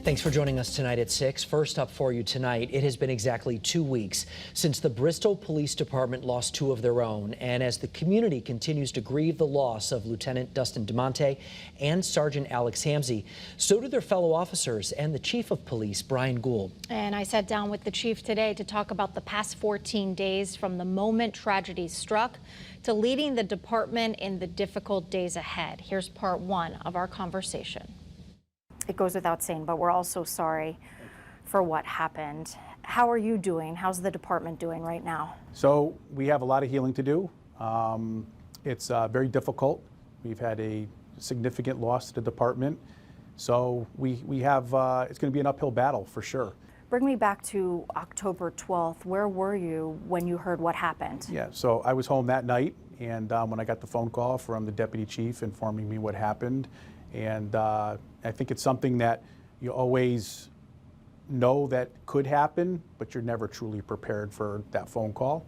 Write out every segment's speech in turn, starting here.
Thanks for joining us tonight at 6. First up for you tonight, it has been exactly 2 weeks since the Bristol Police Department lost two of their own. And as the community continues to grieve the loss of Lieutenant Dustin DeMonte and Sergeant Alex Hamzy, so do their fellow officers and the Chief of Police, Brian Gould. And I sat down with the chief today to talk about the past 14 days from the moment tragedy struck to leading the department in the difficult days ahead. Here's part one of our conversation. It goes without saying, but we're all so sorry for what happened. How are you doing? How's the department doing right now? So we have a lot of healing to do. It's very difficult. We've had a significant loss to the department. So we have, it's going to be an uphill battle for sure. Bring me back to October 12th. Where were you when you heard what happened? Yeah, so I was home that night, and when I got the phone call from the deputy chief informing me what happened, and I think it's something that you always know that could happen, but you're never truly prepared for that phone call.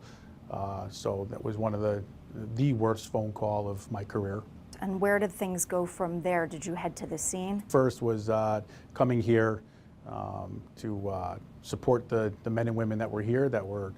So that was one of the worst phone call of my career. And where did things go from there? Did you head to the scene? First was coming here to support the men and women that were here, that were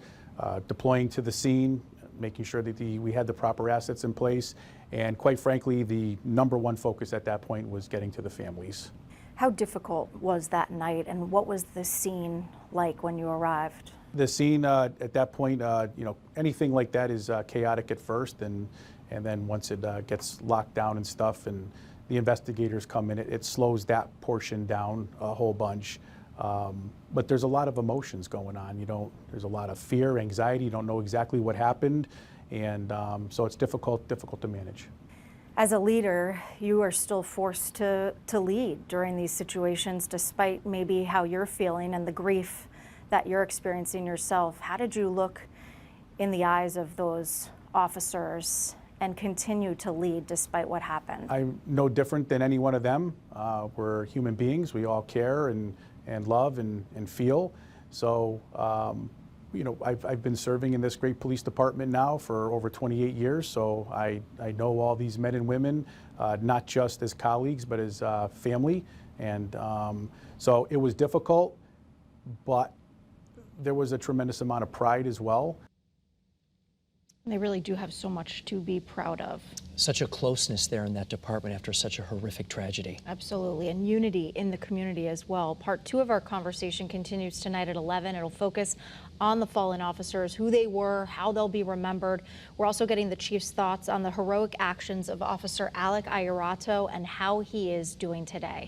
deploying to the scene, making sure that we had the proper assets in place. And quite frankly, the #1 focus at that point was getting to the families. How difficult was that night, and what was the scene like when you arrived? The scene at that point, you know, anything like that is chaotic at first, and then once it gets locked down and stuff, and the investigators come in, it slows that portion down a whole bunch. But there's a lot of emotions going on. There's a lot of fear, anxiety. You don't know exactly what happened, and so it's difficult to manage. As a leader, you are still forced to lead during these situations, despite maybe how you're feeling and the grief that you're experiencing yourself. How did you look in the eyes of those officers and continue to lead despite what happened? I'm no different than any one of them. We're human beings. We all care and love and feel. So, you know, I've been serving in this great police department now for over 28 years, so I know all these men and women, not just as colleagues, but as family. And so it was difficult, but there was a tremendous amount of pride as well. They really do have so much to be proud of. Such a closeness there in that department after such a horrific tragedy. Absolutely, and unity in the community as well. Part 2 of our conversation continues tonight at 11. It'll focus on the fallen officers, who they were, how they'll be remembered. We're also getting the chief's thoughts on the heroic actions of Officer Alec Ayarato and how he is doing today.